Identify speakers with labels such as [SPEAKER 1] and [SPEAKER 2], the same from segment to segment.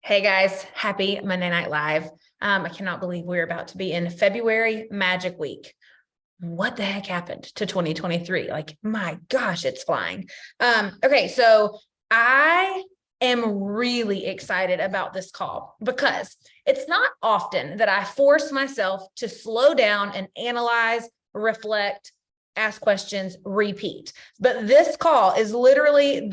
[SPEAKER 1] Hey guys, happy Monday Night Live. I cannot believe we're about to be in February Magic Week. What the heck happened to 2023? Like, my gosh, it's flying. Okay, so I am really excited about this call because it's not often that I force myself to slow down and analyze, reflect, ask questions, repeat. But this call is literally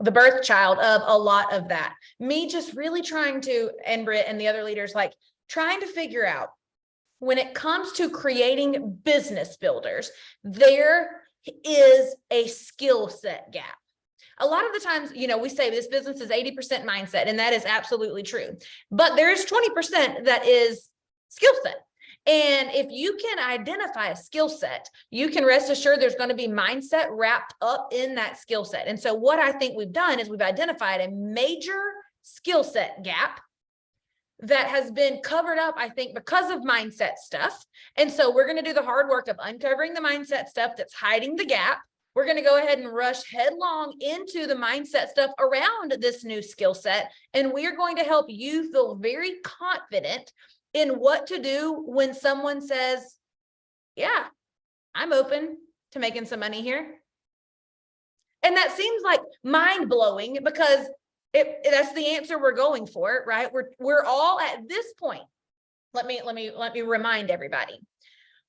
[SPEAKER 1] the birth child of a lot of that. Me just really trying to, and Britt and the other leaders, like trying to figure out when it comes to creating business builders, there is a skill set gap. A lot of the times, we say this business is 80% mindset, and that is absolutely true. But there's 20% that is skill set. And if you can identify a skill set, you can rest assured there's going to be mindset wrapped up in that skill set. And so what I think we've done is we've identified a major skill set gap that has been covered up, I think, because of mindset stuff. And so we're going to do the hard work of uncovering the mindset stuff that's hiding the gap. We're going to go ahead and rush headlong into the mindset stuff around this new skill set. And we are going to help you feel very confident in what to do when someone says, yeah, I'm open to making some money here. And that seems like mind-blowing because that's the answer we're going for, right? We're all at this point. Let me remind everybody.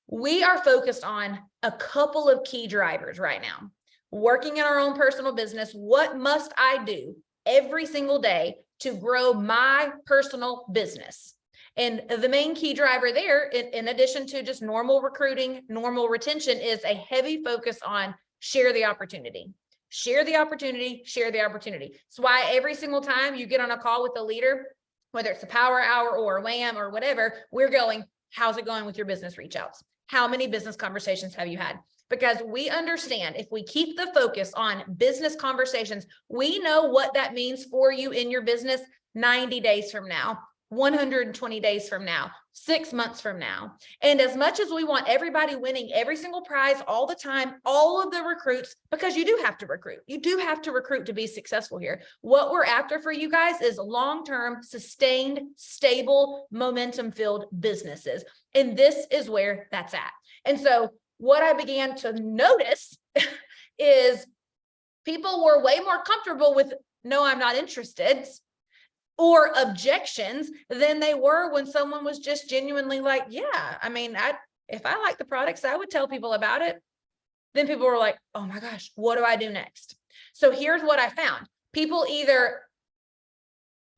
[SPEAKER 1] We are focused on a couple of key drivers right now. Working in our own personal business, what must I do every single day to grow my personal business? And the main key driver there, in addition to just normal recruiting, normal retention, is a heavy focus on share the opportunity. Share the opportunity, share the opportunity. It's why every single time you get on a call with a leader, whether it's a power hour or a WAM or whatever, we're going, how's it going with your business reach outs? How many business conversations have you had? Because we understand if we keep the focus on business conversations, we know what that means for you in your business 90 days from now. 120 days from now, 6 months from now. And as much as we want everybody winning every single prize all the time, all of the recruits, because you do have to recruit. You do have to recruit to be successful here. What we're after for you guys is long-term, sustained, stable, momentum-filled businesses. And this is where that's at. And so what I began to notice is people were way more comfortable with, no, I'm not interested, or objections than they were when someone was just genuinely like, yeah, I mean, if I like the products, I would tell people about it. Then people were like, oh my gosh, what do I do next? So here's what I found. People either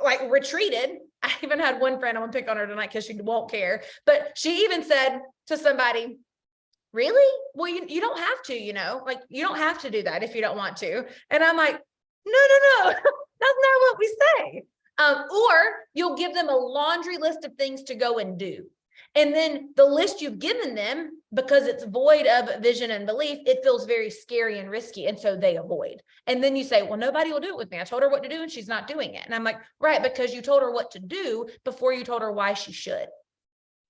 [SPEAKER 1] like retreated. I even had one friend, I'm gonna pick on her tonight because she won't care, but she even said to somebody, really? Well, you don't have to, like you don't have to do that if you don't want to. And I'm like, no, that's not what we say. Or you'll give them a laundry list of things to go and do. And then the list you've given them, because it's void of vision and belief, it feels very scary and risky. And so they avoid. And then you say, well, nobody will do it with me. I told her what to do and she's not doing it. And I'm like, right, because you told her what to do before you told her why she should.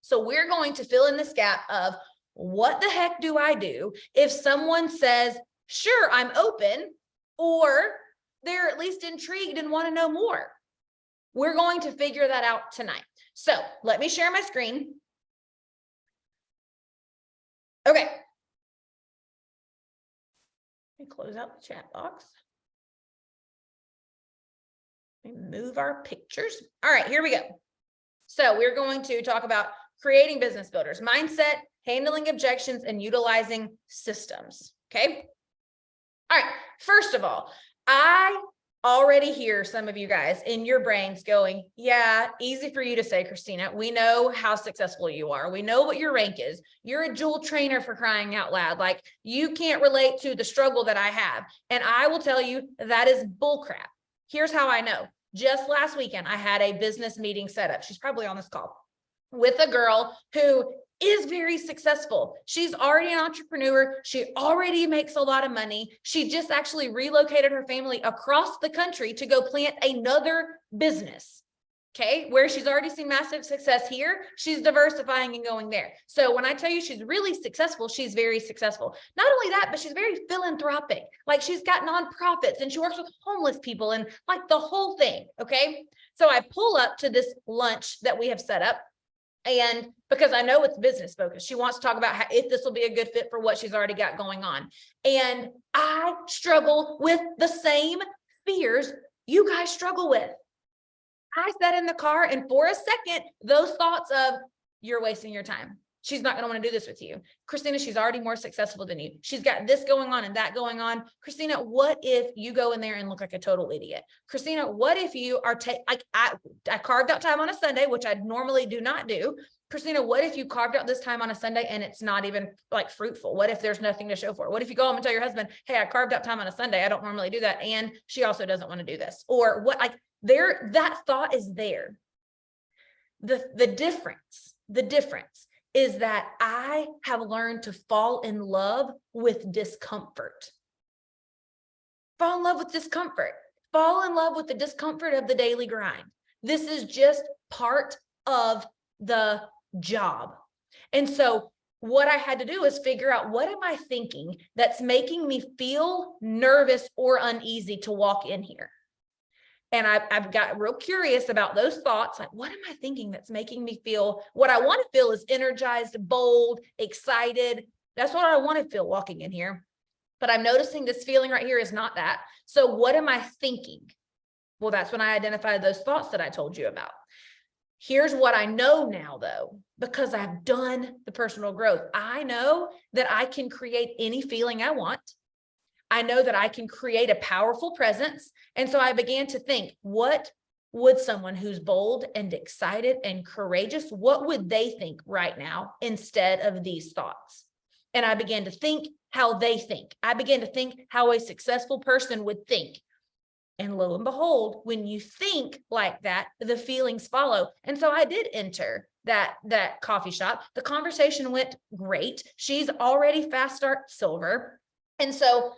[SPEAKER 1] So we're going to fill in this gap of what the heck do I do if someone says, sure, I'm open, or they're at least intrigued and want to know more. We're going to figure that out tonight. So let me share my screen. Okay. Let me close out the chat box. Let me move our pictures. All right, here we go. So we're going to talk about creating business builders, mindset, handling objections, and utilizing systems. Okay. All right. First of all, I already hear some of you guys in your brains going, yeah, easy for you to say, Christina. We know how successful you are. We know what your rank is. You're a dual trainer, for crying out loud. Like, you can't relate to the struggle that I have. And I will tell you that is bullcrap. Here's how I know. Just last weekend, I had a business meeting set up. She's probably on this call with a girl who is very successful. She's already an entrepreneur. She already makes a lot of money. She just actually relocated her family across the country to go plant another business. Okay, where she's already seen massive success here, she's diversifying and going there. So when I tell you she's really successful, she's very successful. Not only that, but she's very philanthropic. Like she's got nonprofits and she works with homeless people and like the whole thing. Okay, so I pull up to this lunch that we have set up. And because I know it's business focused, she wants to talk about how, if this will be a good fit for what she's already got going on. And I struggle with the same fears you guys struggle with. I sat in the car and for a second, those thoughts of you're wasting your time. She's not going to want to do this with you. Christina, she's already more successful than you. She's got this going on and that going on. Christina, what if you go in there and look like a total idiot? Christina, what if you are like I carved out time on a Sunday, which I normally do not do. Christina, what if you carved out this time on a Sunday and it's not even like fruitful? What if there's nothing to show for it? What if you go home and tell your husband, hey, I carved out time on a Sunday. I don't normally do that. And she also doesn't want to do this. Or what, like there, that thought is there. The difference is that I have learned to fall in love with discomfort. Fall in love with discomfort. Fall in love with the discomfort of the daily grind. This is just part of the job. And so what I had to do is figure out, what am I thinking that's making me feel nervous or uneasy to walk in here? And I've got real curious about those thoughts. Like, what am I thinking that's making me feel, what I want to feel is energized, bold, excited. That's what I want to feel walking in here. But I'm noticing this feeling right here is not that. So what am I thinking? Well, that's when I identified those thoughts that I told you about. Here's what I know now, though, because I've done the personal growth. I know that I can create any feeling I want. I know that I can create a powerful presence. And so I began to think, what would someone who's bold and excited and courageous, what would they think right now instead of these thoughts? And I began to think how they think. I began to think how a successful person would think. And lo and behold, when you think like that, the feelings follow. And so I did enter that coffee shop. The conversation went great. She's already fast start silver. And so,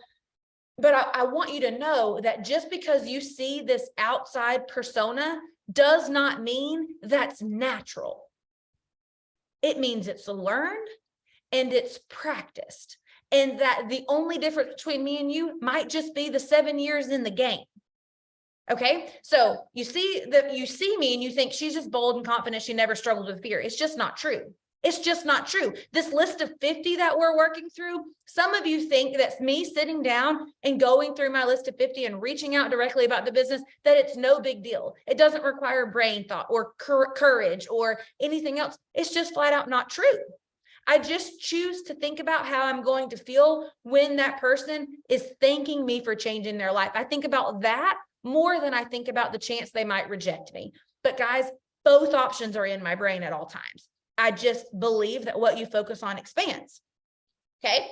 [SPEAKER 1] but I want you to know that just because you see this outside persona does not mean that's natural. It means it's learned and it's practiced. And that the only difference between me and you might just be the 7 years in the game. Okay, so you see me and you think she's just bold and confident. She never struggled with fear. It's just not true. It's just not true. This list of 50 that we're working through, some of you think that's me sitting down and going through my list of 50 and reaching out directly about the business, that it's no big deal. It doesn't require brain thought or courage or anything else. It's just flat out not true. I just choose to think about how I'm going to feel when that person is thanking me for changing their life. I think about that more than I think about the chance they might reject me. But guys, both options are in my brain at all times. I just believe that what you focus on expands. Okay.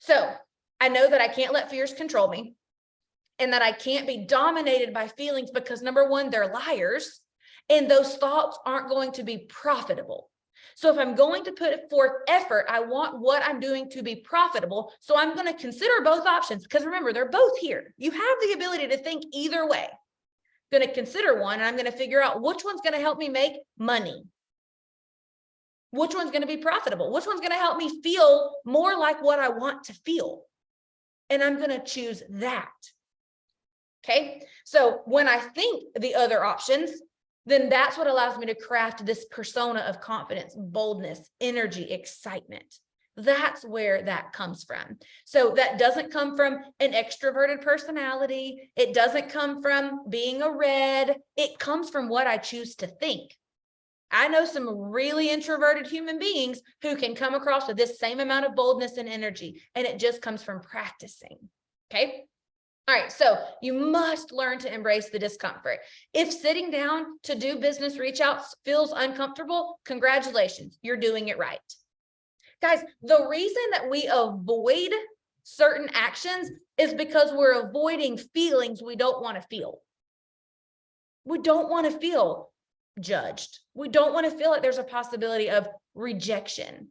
[SPEAKER 1] So I know that I can't let fears control me and that I can't be dominated by feelings because number one, they're liars and those thoughts aren't going to be profitable. So if I'm going to put forth effort, I want what I'm doing to be profitable. So I'm going to consider both options because remember, they're both here. You have the ability to think either way. I'm going to consider one and I'm going to figure out which one's going to help me make money. Which one's going to be profitable? Which one's going to help me feel more like what I want to feel? And I'm going to choose that. Okay. So when I think the other options, then that's what allows me to craft this persona of confidence, boldness, energy, excitement. That's where that comes from. So that doesn't come from an extroverted personality. It doesn't come from being a red. It comes from what I choose to think. I know some really introverted human beings who can come across with this same amount of boldness and energy, and it just comes from practicing. Okay. All right, so you must learn to embrace the discomfort. If sitting down to do business reach outs feels uncomfortable, congratulations, you're doing it right. Guys, the reason that we avoid certain actions is because we're avoiding feelings we don't want to feel. We don't want to feel judged. We don't want to feel like there's a possibility of rejection.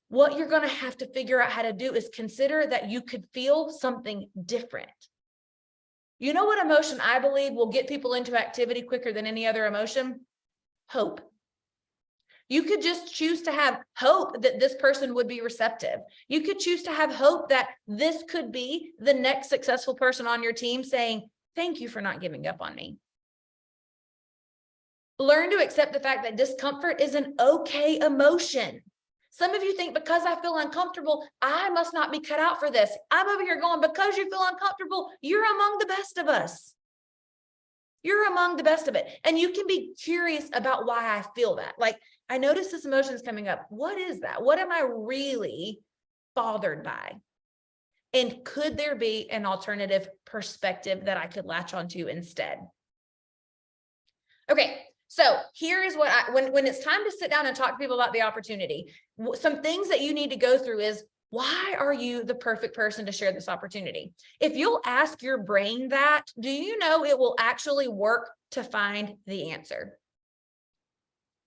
[SPEAKER 1] What you're going to have to figure out how to do is consider that you could feel something different. You know what emotion I believe will get people into activity quicker than any other emotion? Hope. You could just choose to have hope that this person would be receptive. You could choose to have hope that this could be the next successful person on your team saying, thank you for not giving up on me. Learn to accept the fact that discomfort is an okay emotion. Some of you think because I feel uncomfortable, I must not be cut out for this. I'm over here going, because you feel uncomfortable, you're among the best of us. You're among the best of it. And you can be curious about why I feel that. Like, I notice this emotion is coming up. What is that? What am I really bothered by? And could there be an alternative perspective that I could latch onto instead? Okay, so here is what when it's time to sit down and talk to people about the opportunity, some things that you need to go through is, why are you the perfect person to share this opportunity? If you'll ask your brain that, do you know it will actually work to find the answer?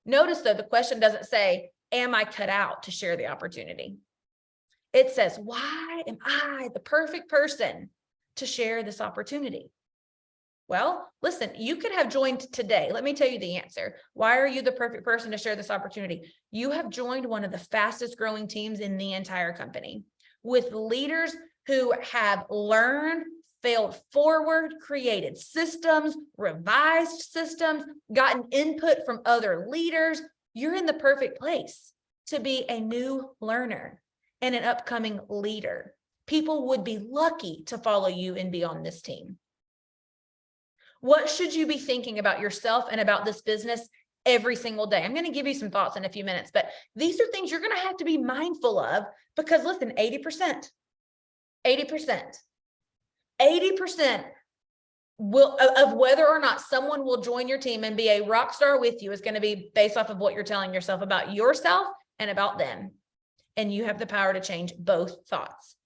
[SPEAKER 1] Notice though, the question doesn't say, am I cut out to share the opportunity? It says, why am I the perfect person to share this opportunity? Well, listen, you could have joined today. Let me tell you the answer. Why are you the perfect person to share this opportunity? You have joined one of the fastest growing teams in the entire company, with leaders who have learned, failed forward, created systems, revised systems, gotten input from other leaders. You're in the perfect place to be a new learner and an upcoming leader. People would be lucky to follow you and be on this team. What should you be thinking about yourself and about this business every single day? I'm going to give you some thoughts in a few minutes, but these are things you're going to have to be mindful of, because listen, 80% of whether or not someone will join your team and be a rock star with you is going to be based off of what you're telling yourself about yourself and about them. And you have the power to change both thoughts.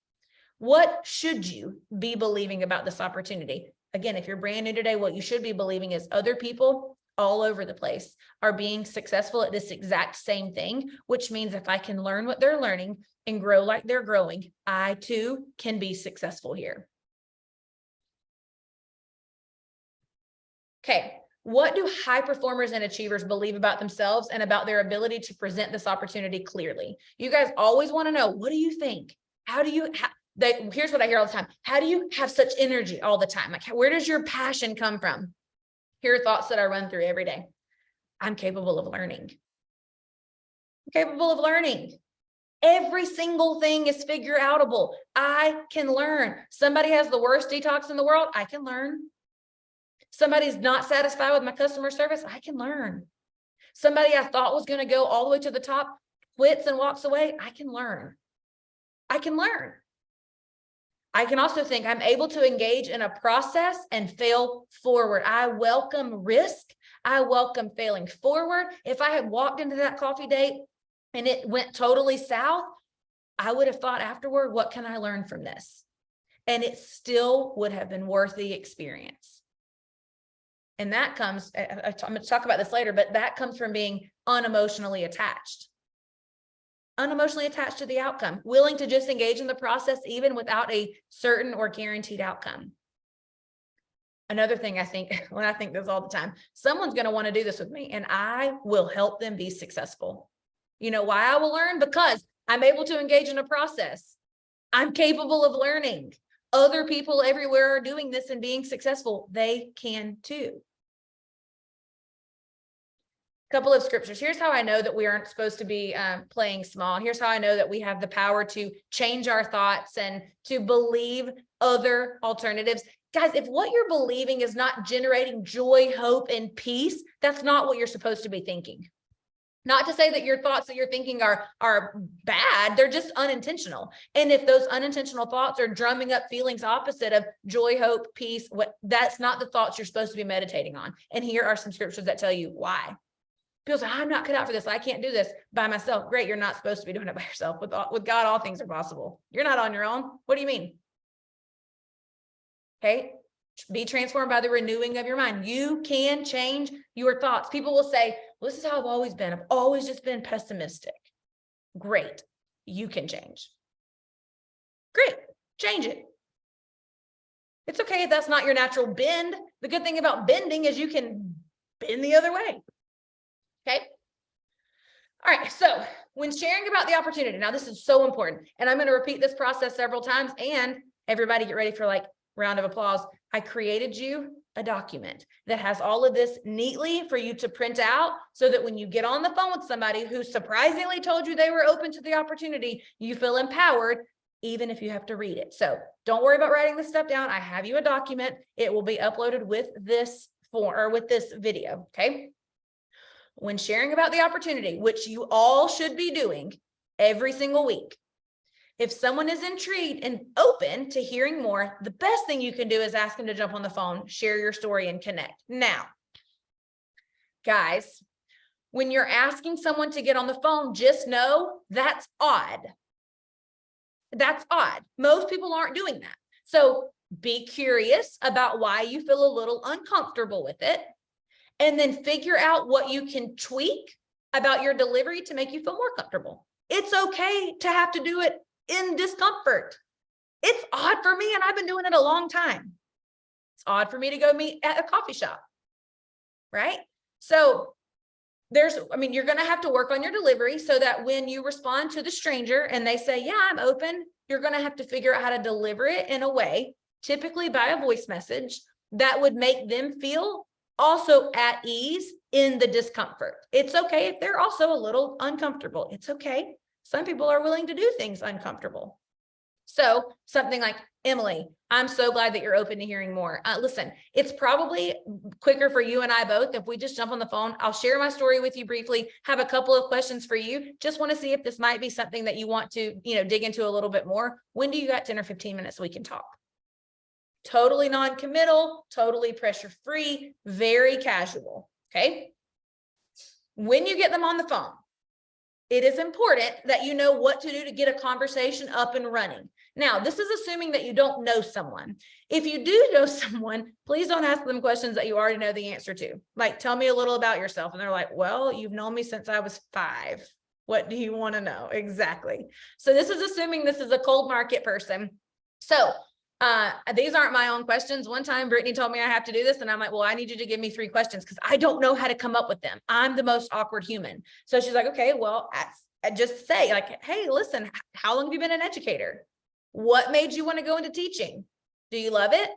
[SPEAKER 1] What should you be believing about this opportunity? Again, if you're brand new today, what you should be believing is other people all over the place are being successful at this exact same thing, which means if I can learn what they're learning and grow like they're growing, I too can be successful here. Okay, what do high performers and achievers believe about themselves and about their ability to present this opportunity clearly? You guys always want to know, what do you think? How do you here's what I hear all the time. How do you have such energy all the time? Like, where does your passion come from? Here are thoughts that I run through every day. I'm capable of learning. I'm capable of learning. Every single thing is figure outable. I can learn. Somebody has the worst detox in the world. I can learn. Somebody's not satisfied with my customer service. I can learn. Somebody I thought was going to go all the way to the top quits and walks away. I can learn. I can learn. I can also think I'm able to engage in a process and fail forward. I welcome risk. I welcome failing forward. If I had walked into that coffee date and it went totally south, I would have thought afterward, what can I learn from this? And it still would have been worth the experience. And that comes, I'm going to talk about this later, but that comes from being unemotionally attached. Unemotionally attached to the outcome, willing to just engage in the process even without a certain or guaranteed outcome. Another thing I think, when I think this all the time, someone's going to want to do this with me and I will help them be successful. You know why I will learn? Because I'm able to engage in a process. I'm capable of learning. Other people everywhere are doing this and being successful. They can too. Couple of scriptures. Here's how I know that we aren't supposed to be playing small. Here's how I know that we have the power to change our thoughts and to believe other alternatives. Guys, if what you're believing is not generating joy, hope, and peace, that's not what you're supposed to be thinking. Not to say that your thoughts that you're thinking are bad, they're just unintentional. And if those unintentional thoughts are drumming up feelings opposite of joy, hope, peace, that's not the thoughts you're supposed to be meditating on. And here are some scriptures that tell you why. People say, I'm not cut out for this. I can't do this by myself. Great. You're not supposed to be doing it by yourself. With God, all things are possible. You're not on your own. What do you mean? Okay. Be transformed by the renewing of your mind. You can change your thoughts. People will say, well, this is how I've always been. I've always just been pessimistic. Great. You can change. Great. Change it. It's okay if that's not your natural bend. The good thing about bending is you can bend the other way. Okay. All right. So when sharing about the opportunity, now this is so important, and I'm going to repeat this process several times, and everybody get ready for like round of applause. I created you a document that has all of this neatly for you to print out so that when you get on the phone with somebody who surprisingly told you they were open to the opportunity, you feel empowered, even if you have to read it. So don't worry about writing this stuff down. I have you a document. It will be uploaded with this form or with this video. Okay. When sharing about the opportunity, which you all should be doing every single week, if someone is intrigued and open to hearing more, the best thing you can do is ask them to jump on the phone, share your story, and connect. Now, guys, when you're asking someone to get on the phone, just know that's odd. That's odd. Most people aren't doing that. So be curious about why you feel a little uncomfortable with it, and then figure out what you can tweak about your delivery to make you feel more comfortable. It's okay to have to do it in discomfort. It's odd for me, and I've been doing it a long time. It's odd for me to go meet at a coffee shop, right? So you're going to have to work on your delivery so that when you respond to the stranger and they say, yeah, I'm open, you're going to have to figure out how to deliver it in a way, typically by a voice message, that would make them feel also at ease in the discomfort. It's okay if they're also a little uncomfortable. It's okay. Some people are willing to do things uncomfortable. So something like, Emily, I'm so glad that you're open to hearing more. Listen, it's probably quicker for you and I both if we just jump on the phone. I'll share my story with you briefly, have a couple of questions for you. Just want to see if this might be something that you want to, dig into a little bit more. When do you got 10 or 15 minutes so we can talk? Totally non-committal, totally pressure-free, very casual, okay? When you get them on the phone, it is important that you know what to do to get a conversation up and running. Now, this is assuming that you don't know someone. If you do know someone, please don't ask them questions that you already know the answer to. Like, tell me a little about yourself. And they're like, well, you've known me since I was 5. What do you want to know? Exactly. So this is assuming this is a cold market person. So these aren't my own questions. One time Brittany told me I have to do this, and I'm like, well, I need you to give me 3 questions because I don't know how to come up with them. I'm the most awkward human. So she's like, okay, well, I just say like, hey, listen, how long have you been an educator? What made you want to go into teaching? Do you love it?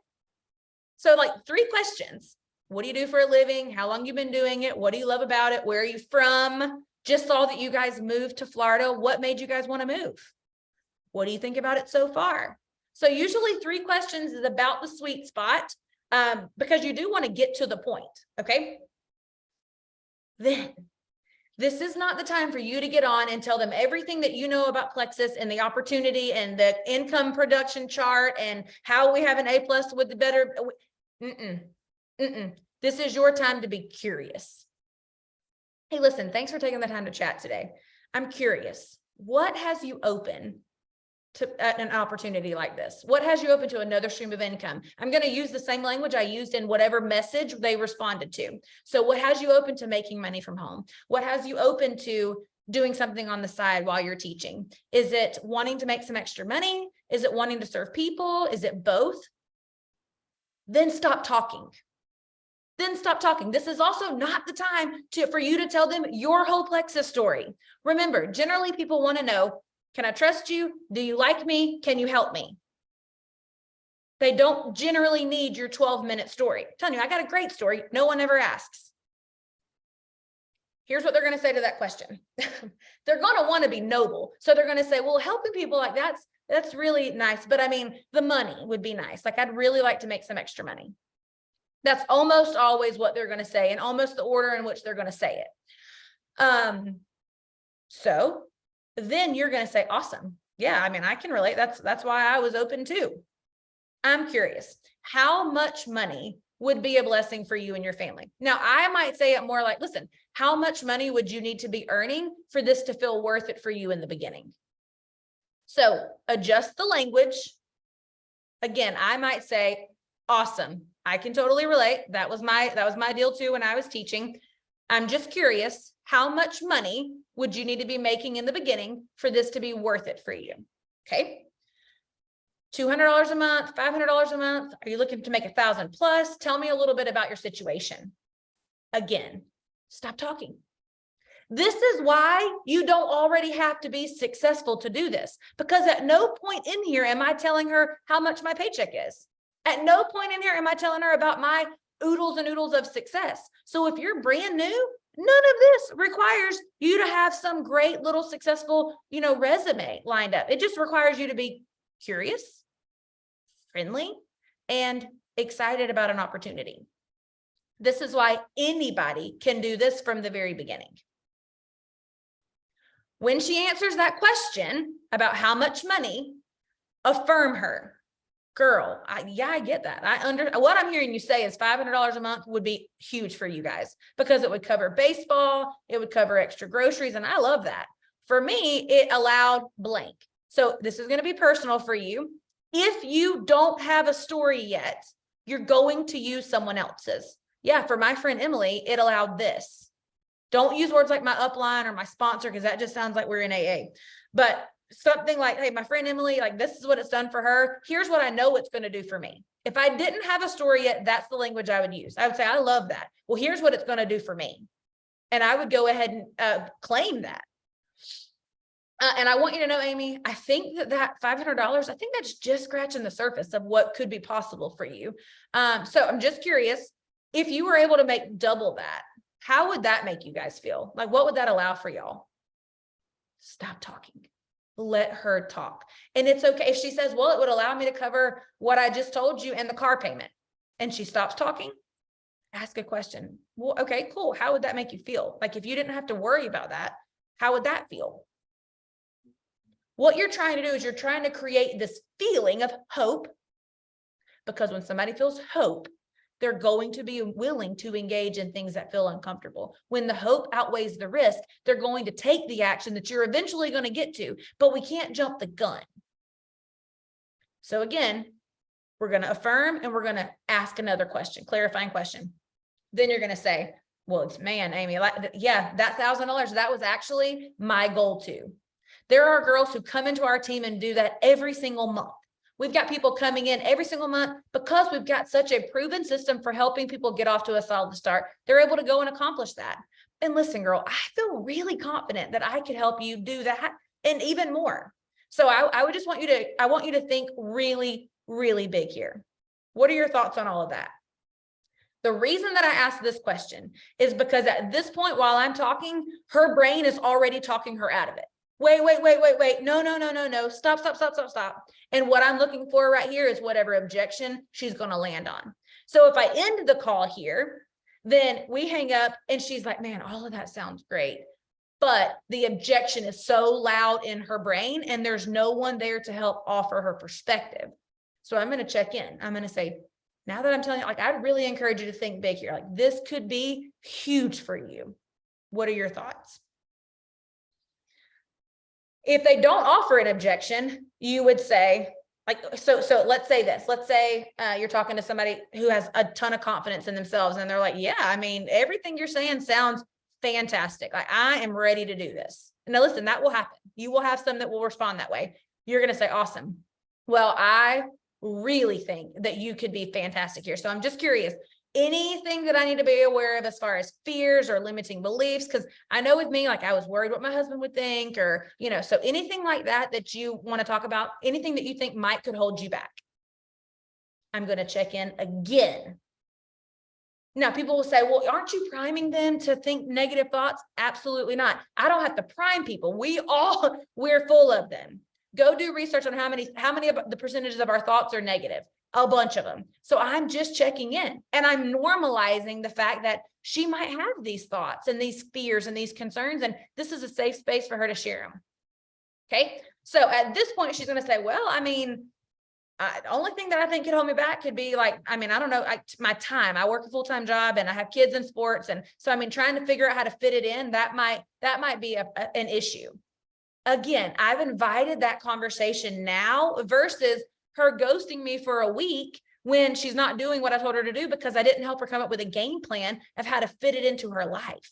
[SPEAKER 1] So like 3 questions. What do you do for a living? How long you been doing it? What do you love about it? Where are you from? Just saw that you guys moved to Florida. What made you guys want to move? What do you think about it so far? So usually 3 questions is about the sweet spot because you do want to get to the point, okay? Then this is not the time for you to get on and tell them everything that you know about Plexus and the opportunity and the income production chart and how we have an A+ with the better. This is your time to be curious. Hey, listen, thanks for taking the time to chat today. I'm curious, what has you open to an opportunity like this? What has you open to another stream of income? I'm going to use the same language I used in whatever message they responded to. So what has you open to making money from home? What has you open to doing something on the side while you're teaching? Is it wanting to make some extra money? Is it wanting to serve people? Is it both? Then stop talking. This is also not the time for you to tell them your whole Plexus story. Remember, generally people want to know, can I trust you? Do you like me? Can you help me? They don't generally need your 12-minute story. I'm telling you, I got a great story. No one ever asks. Here's what they're going to say to that question. They're going to want to be noble. So they're going to say, well, helping people like that's really nice. But I mean, the money would be nice. Like, I'd really like to make some extra money. That's almost always what they're going to say, and almost the order in which they're going to say it. So then you're going to say, awesome. Yeah, I mean, I can relate. That's why I was open too. I'm curious, how much money would be a blessing for you and your family? Now, I might say it more like, listen, how much money would you need to be earning for this to feel worth it for you in the beginning? So adjust the language. Again, I might say, awesome. I can totally relate. That was my deal too when I was teaching. I'm just curious, how much money would you need to be making in the beginning for this to be worth it for you? Okay. $200 a month, $500 a month? Are you looking to make 1,000 plus? Tell me a little bit about your situation. Again, stop talking. This is why you don't already have to be successful to do this, because at no point in here am I telling her how much my paycheck is. At no point in here am I telling her about my oodles and oodles of success. So if you're brand new, none of this requires you to have some great little successful, resume lined up. It just requires you to be curious, friendly, and excited about an opportunity. This is why anybody can do this from the very beginning. When she answers that question about how much money, affirm her. Girl, I get that. What I'm hearing you say is $500 a month would be huge for you guys, because it would cover baseball, it would cover extra groceries, and I love that. For me, it allowed blank. So this is going to be personal for you. If you don't have a story yet, you're going to use someone else's. Yeah, for my friend Emily, it allowed this. Don't use words like my upline or my sponsor, because that just sounds like we're in AA. But something like, hey, my friend Emily, like, this is what it's done for her. Here's what I know it's going to do for me. If I didn't have a story yet, that's the language I would use. I would say, I love that. Well, here's what it's going to do for me. And I would go ahead and claim that. And I want you to know, Amy, I think that $500, I think that's just scratching the surface of what could be possible for you. So I'm just curious, if you were able to make double that, how would that make you guys feel? Like, what would that allow for y'all? Stop talking. Let her talk. And it's okay if she says, well, it would allow me to cover what I just told you and the car payment. And she stops talking. Ask a question. Well, okay, cool. How would that make you feel? Like, if you didn't have to worry about that, how would that feel? What you're trying to do is you're trying to create this feeling of hope, because when somebody feels hope, they're going to be willing to engage in things that feel uncomfortable. When the hope outweighs the risk, they're going to take the action that you're eventually going to get to, but we can't jump the gun. So again, we're going to affirm and we're going to ask another question, clarifying question. Then you're going to say, well, man, Amy, yeah, that $1,000, that was actually my goal too. There are girls who come into our team and do that every single month. We've got people coming in every single month because we've got such a proven system for helping people get off to a solid start. They're able to go and accomplish that. And listen, girl, I feel really confident that I could help you do that and even more. So I would just want you to think really, really big here. What are your thoughts on all of that? The reason that I asked this question is because at this point, while I'm talking, her brain is already talking her out of it. Wait. No. Stop. And what I'm looking for right here is whatever objection she's going to land on. So if I end the call here, then we hang up and she's like, man, all of that sounds great. But the objection is so loud in her brain and there's no one there to help offer her perspective. So I'm going to check in. I'm going to say, now that I'm telling you, like, I'd really encourage you to think big here. Like, this could be huge for you. What are your thoughts? If they don't offer an objection, you would say, like, so let's say this, let's say you're talking to somebody who has a ton of confidence in themselves and they're like, yeah, I mean, everything you're saying sounds fantastic. Like, I am ready to do this. Now listen, that will happen. You will have some that will respond that way. You're going to say, awesome. Well, I really think that you could be fantastic here. So I'm just curious, anything that I need to be aware of as far as fears or limiting beliefs? Because I know with me, like, I was worried what my husband would think, or, so anything like that you want to talk about, anything that you think could hold you back. I'm going to check in again. Now, people will say, well, aren't you priming them to think negative thoughts? Absolutely not. I don't have to prime people. We're full of them. Go do research on how many of the percentages of our thoughts are negative. A bunch of them. So I'm just checking in and I'm normalizing the fact that she might have these thoughts and these fears and these concerns, and this is a safe space for her to share them. Okay. So at this point, she's going to say, well, I mean, the only thing that I think could hold me back could be like, I mean, I don't know, my time. I work a full-time job and I have kids in sports. And so, I mean, trying to figure out how to fit it in, that might be an issue. Again, I've invited that conversation now versus her ghosting me for a week when she's not doing what I told her to do because I didn't help her come up with a game plan of how to fit it into her life.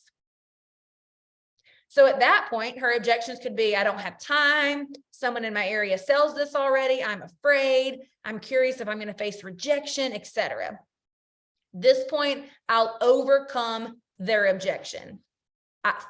[SPEAKER 1] So at that point, her objections could be, I don't have time. Someone in my area sells this already. I'm afraid. I'm curious if I'm going to face rejection, etc. This point, I'll overcome their objection.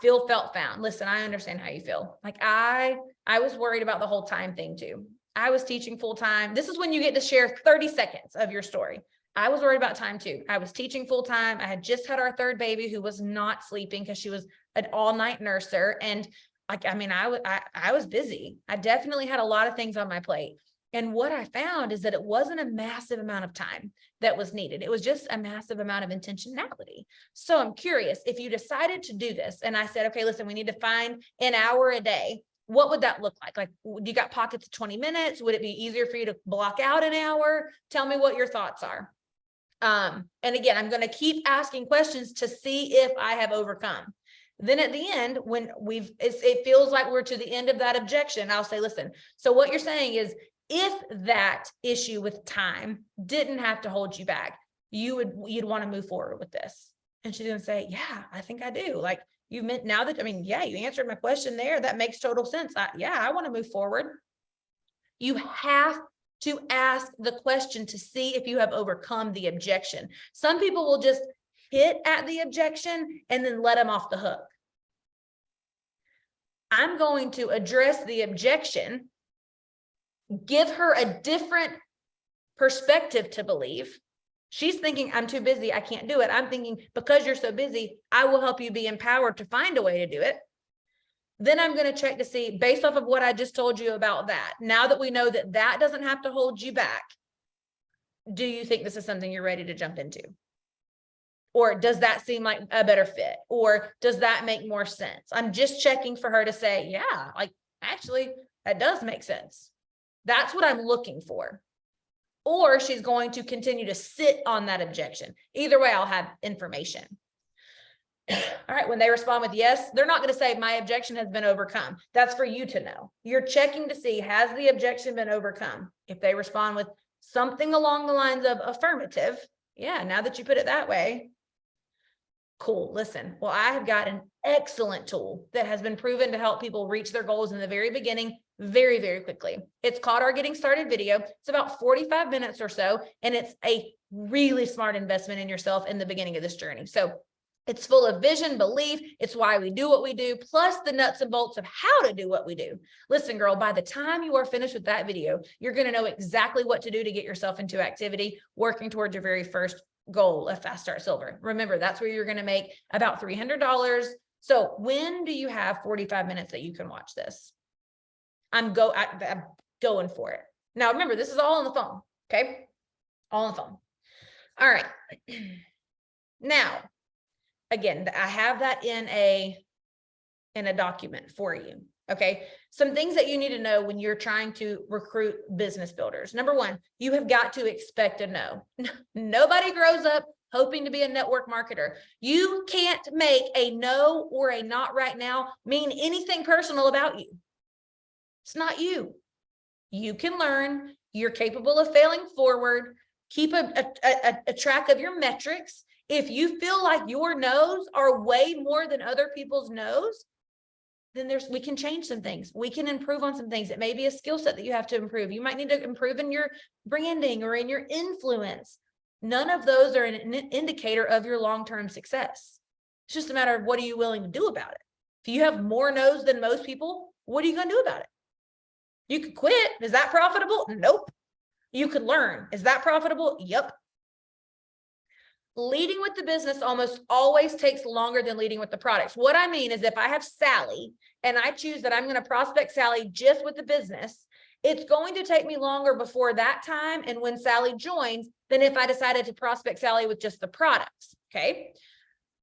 [SPEAKER 1] Felt found. Listen, I understand how you feel. Like I was worried about the whole time thing too. I was teaching full time. This is when you get to share 30 seconds of your story. I was worried about time too. I was teaching full time. I had just had our third baby who was not sleeping because she was an all-night nurser. And like, I mean, I was busy. I definitely had a lot of things on my plate. And what I found is that it wasn't a massive amount of time that was needed. It was just a massive amount of intentionality. So I'm curious, if you decided to do this and I said, okay, listen, we need to find an hour a day, what would that look like? Like, you got pockets of 20 minutes? Would it be easier for you to block out an hour? Tell me what your thoughts are. And again, I'm going to keep asking questions to see if I have overcome. Then at the end, when it feels like we're to the end of that objection, I'll say, listen, so what you're saying is, if that issue with time didn't have to hold you back, you'd want to move forward with this. And she's going to say, yeah, I think I do. Like you meant now that, I mean, yeah, you answered my question there. That makes total sense. I want to move forward. You have to ask the question to see if you have overcome the objection. Some people will just hit at the objection and then let them off the hook. I'm going to address the objection, give her a different perspective to believe. She's thinking, I'm too busy, I can't do it. I'm thinking, because you're so busy, I will help you be empowered to find a way to do it. Then I'm going to check to see, based off of what I just told you about that, now that we know that that doesn't have to hold you back, do you think this is something you're ready to jump into? Or does that seem like a better fit? Or does that make more sense? I'm just checking for her to say, yeah, like actually, that does make sense. That's what I'm looking for. Or she's going to continue to sit on that objection. Either way, I'll have information. All right, when they respond with yes, they're not going to say my objection has been overcome. That's for you to know. You're checking to see, has the objection been overcome? If they respond with something along the lines of affirmative, yeah, now that you put it that way, cool. Listen, well, I have got an excellent tool that has been proven to help people reach their goals in the very beginning very, very quickly. It's called our Getting Started video. It's about 45 minutes or so, and it's a really smart investment in yourself in the beginning of this journey. So it's full of vision, belief. It's why we do what we do, plus the nuts and bolts of how to do what we do. Listen, girl, by the time you are finished with that video, you're going to know exactly what to do to get yourself into activity, working towards your very first goal of Fast Start Silver. Remember, that's where you're going to make about $300. So when do you have 45 minutes that you can watch this? I'm going for it. Now, remember, this is all on the phone. Okay. All on the phone. All right. Now, again, I have that in a document for you. Okay. Some things that you need to know when you're trying to recruit business builders. Number one, you have got to expect a no. Nobody grows up hoping to be a network marketer. You can't make a no or a not right now mean anything personal about you. It's not you. You can learn. You're capable of failing forward. Keep a track of your metrics. If you feel like your no's are way more than other people's no's, then we can change some things. We can improve on some things. It may be a skill set that you have to improve. You might need to improve in your branding or in your influence. None of those are an indicator of your long-term success. It's just a matter of what are you willing to do about it. If you have more no's than most people, what are you going to do about it? You could quit. Is that profitable? Nope. You could learn. Is that profitable? Yep. Leading with the business almost always takes longer than leading with the products. What I mean is if I have Sally and I choose that I'm going to prospect Sally just with the business, it's going to take me longer before that time and when Sally joins than if I decided to prospect Sally with just the products. Okay.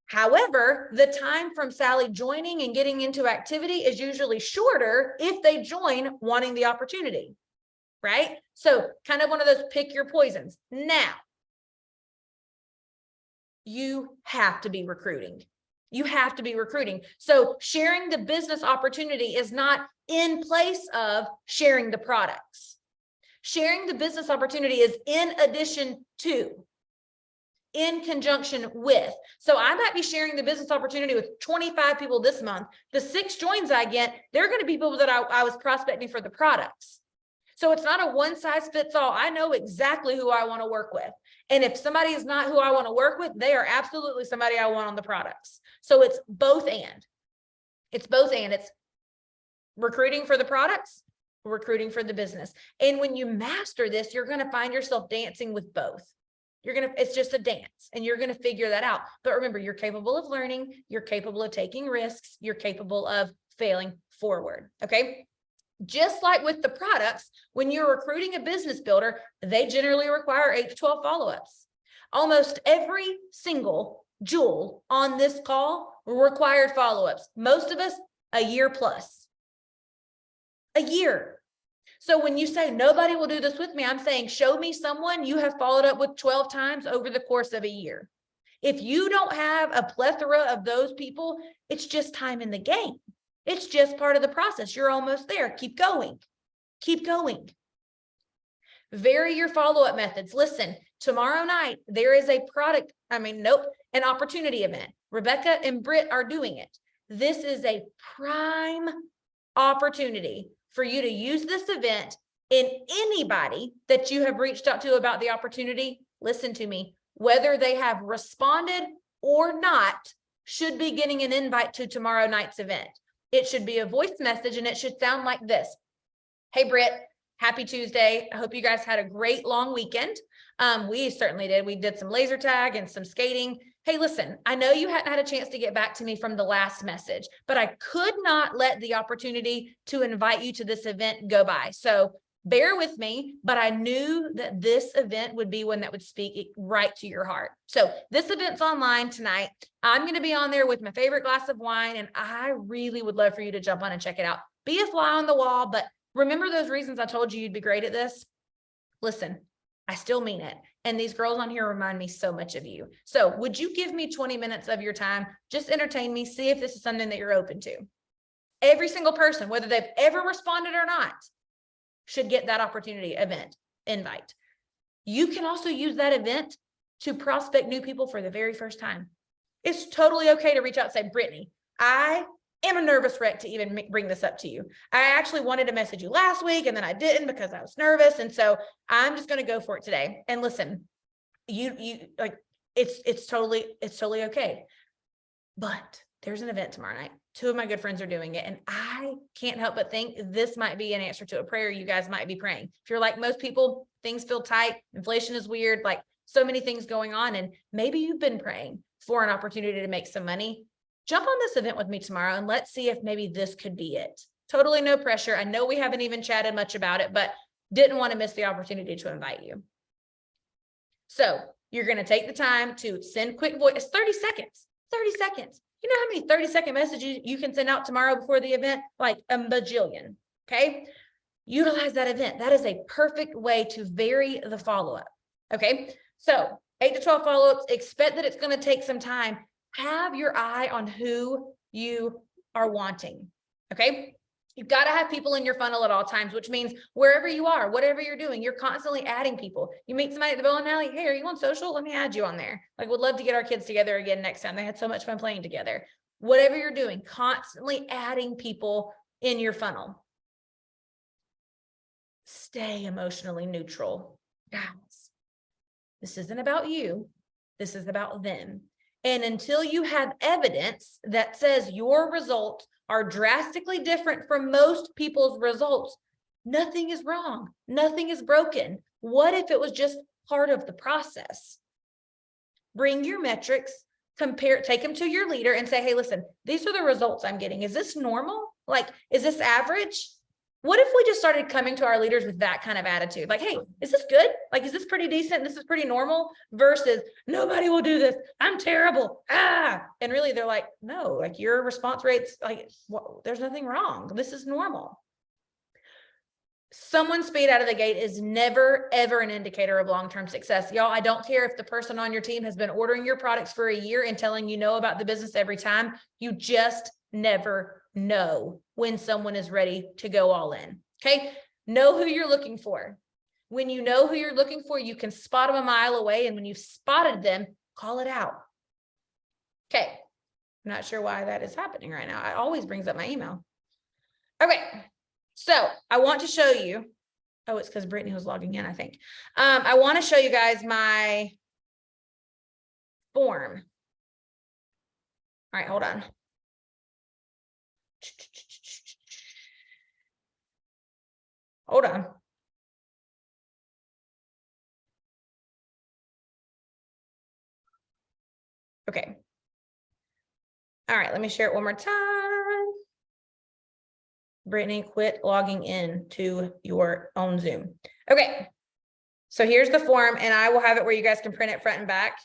[SPEAKER 1] However, the time from Sally joining and getting into activity is usually shorter if they join wanting the opportunity, right? So kind of one of those pick your poisons. Now, you have to be recruiting. You have to be recruiting. So sharing the business opportunity is not in place of sharing the products. Sharing the business opportunity is in addition to. in conjunction with. So I might be sharing the business opportunity with 25 people this month. The 6 joins I get, they're going to be people that I was prospecting for the products. So it's not a one size fits all. I know exactly who I want to work with. And if somebody is not who I want to work with, they are absolutely somebody I want on the products. So it's both and. It's both and. It's recruiting for the products, recruiting for the business. And when you master this, you're going to find yourself dancing with both. It's just a dance and you're going to figure that out. But remember, you're capable of learning, you're capable of taking risks, you're capable of failing forward. Okay. Just like with the products, when you're recruiting a business builder, they generally require 8 to 12 follow-ups. Almost every single jewel on this call required follow-ups. Most of us, a year plus. A year. So when you say nobody will do this with me, I'm saying show me someone you have followed up with 12 times over the course of a year. If you don't have a plethora of those people, it's just time in the game. It's just part of the process. You're almost there. Keep going. Keep going. Vary your follow-up methods. Listen, tomorrow night, there is an opportunity event. Rebecca and Britt are doing it. This is a prime opportunity for you to use this event, and anybody that you have reached out to about the opportunity, listen to me, whether they have responded or not, should be getting an invite to tomorrow night's event. It should be a voice message and it should sound like this. Hey, Britt, happy Tuesday. I hope you guys had a great long weekend. We certainly did. We did some laser tag and some skating. Hey, listen, I know you hadn't had a chance to get back to me from the last message, but I could not let the opportunity to invite you to this event go by. So bear with me, but I knew that this event would be one that would speak right to your heart. So this event's online tonight. I'm going to be on there with my favorite glass of wine, and I really would love for you to jump on and check it out. Be a fly on the wall, but remember those reasons I told you you'd be great at this? Listen, I still mean it. And these girls on here remind me so much of you. So would you give me 20 minutes of your time? Just entertain me. See if this is something that you're open to. Every single person, whether they've ever responded or not, should get that opportunity event invite. You can also use that event to prospect new people for the very first time. It's totally okay to reach out and say, Brittany, I am a nervous wreck to even bring this up to you. I actually wanted to message you last week and then I didn't because I was nervous. And so I'm just going to go for it today. And listen, it's totally okay. But there's an event tomorrow night. 2 of my good friends are doing it. And I can't help but think this might be an answer to a prayer you guys might be praying. If you're like most people, things feel tight. Inflation is weird, like so many things going on. And maybe you've been praying for an opportunity to make some money. Jump on this event with me tomorrow and let's see if maybe this could be it. Totally no pressure. I know we haven't even chatted much about it, but didn't want to miss the opportunity to invite you. So you're going to take the time to send quick voice. It's 30 seconds, 30 seconds. You know how many 30-second messages you can send out tomorrow before the event? Like a bajillion, okay? Utilize that event. That is a perfect way to vary the follow-up, okay? So 8 to 12 follow-ups, expect that it's going to take some time. Have your eye on who you are wanting, okay? You've got to have people in your funnel at all times, which means wherever you are, whatever you're doing, you're constantly adding people. You meet somebody at the bowling alley, hey, are you on social? Let me add you on there. Like, would love to get our kids together again next time. They had so much fun playing together. Whatever you're doing, constantly adding people in your funnel. Stay emotionally neutral. Guys, this isn't about you. This is about them. And until you have evidence that says your results are drastically different from most people's results, nothing is wrong. Nothing is broken. What if it was just part of the process? Bring your metrics, take them to your leader and say, hey, listen, these are the results I'm getting. Is this normal? Like, is this average? What if we just started coming to our leaders with that kind of attitude? Like, hey, is this good? Like, is this pretty decent? This is pretty normal versus nobody will do this. I'm terrible. And really they're like, no, like your response rates, like, well, there's nothing wrong. This is normal. Someone's speed out of the gate is never, ever an indicator of long-term success. Y'all, I don't care if the person on your team has been ordering your products for a year and telling you know about the business every time. You just never know when someone is ready to go all in. Okay. Know who you're looking for. When you know who you're looking for, you can spot them a mile away. And when you've spotted them, call it out. Okay. I'm not sure why that is happening right now. It always brings up my email. Okay. So I want to show you. Oh, it's because Brittany was logging in, I think. I want to show you guys my form. All right, hold on. Hold on. Okay. All right, let me share it one more time. Brittany, quit logging in to your own Zoom. Okay. So here's the form, and I will have it where you guys can print it front and back.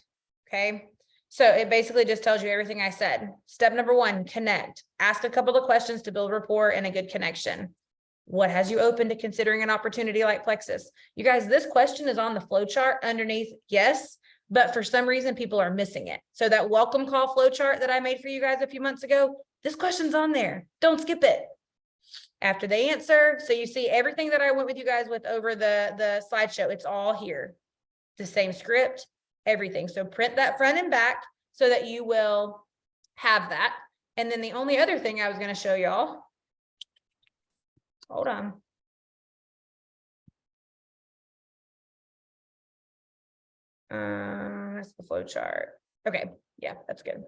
[SPEAKER 1] Okay. So it basically just tells you everything I said. Step number 1, connect. Ask a couple of questions to build rapport and a good connection. What has you open to considering an opportunity like Plexus? You guys, this question is on the flow chart underneath, yes, but for some reason people are missing it. So that welcome call flow chart that I made for you guys a few months ago, this question's on there. Don't skip it. After they answer, so you see everything that I went with you guys with over the slideshow, it's all here. The same script, everything. So print that front and back so that you will have that. And then the only other thing I was going to show y'all, hold on. That's the flow chart. Okay. Yeah, that's good.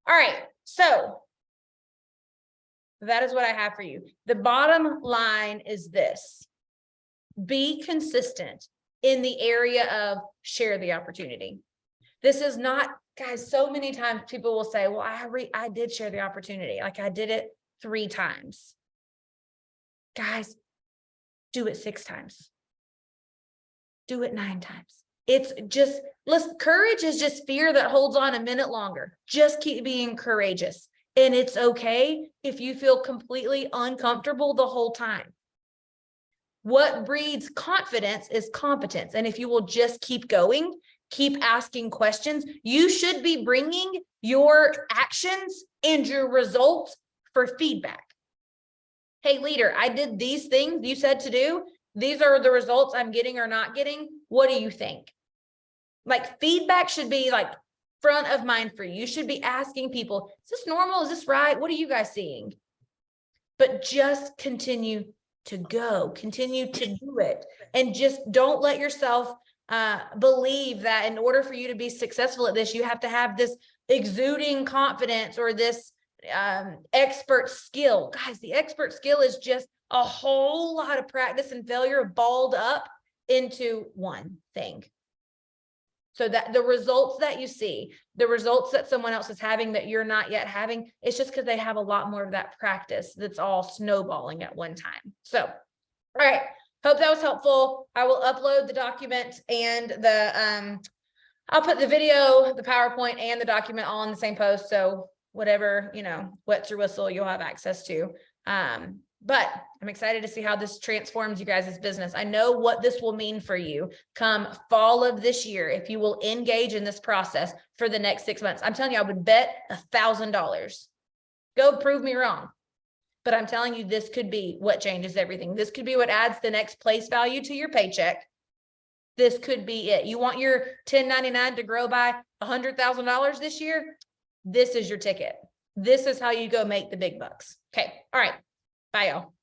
[SPEAKER 1] All right. So that is what I have for you. The bottom line is this: be consistent in the area of share the opportunity. This is not, guys, so many times people will say, well, I did share the opportunity. Like I did it 3 times. Guys, do it 6 times. Do it 9 times. It's just, listen, courage is just fear that holds on a minute longer. Just keep being courageous. And it's okay if you feel completely uncomfortable the whole time. What breeds confidence is competence. And if you will just keep going, keep asking questions, you should be bringing your actions and your results for feedback. Hey, leader, I did these things you said to do. These are the results I'm getting or not getting. What do you think? Like feedback should be like front of mind for you. You should be asking people, is this normal? Is this right? What are you guys seeing? But just continue to go, continue to do it. And just don't let yourself believe that in order for you to be successful at this, you have to have this exuding confidence or this expert skill. Guys, the expert skill is just a whole lot of practice and failure balled up into one thing. So that the results that you see, the results that someone else is having that you're not yet having, it's just because they have a lot more of that practice that's all snowballing at one time. So, all right. Hope that was helpful. I will upload the document and the, I'll put the video, the PowerPoint and the document all in the same post. So whatever, wets your whistle, you'll have access to. But I'm excited to see how this transforms you guys' business. I know what this will mean for you come fall of this year if you will engage in this process for the next 6 months. I'm telling you, I would bet $1,000. Go prove me wrong. But I'm telling you, this could be what changes everything. This could be what adds the next place value to your paycheck. This could be it. You want your 1099 to grow by $100,000 this year? This is your ticket. This is how you go make the big bucks. Okay. All right. Bye, y'all.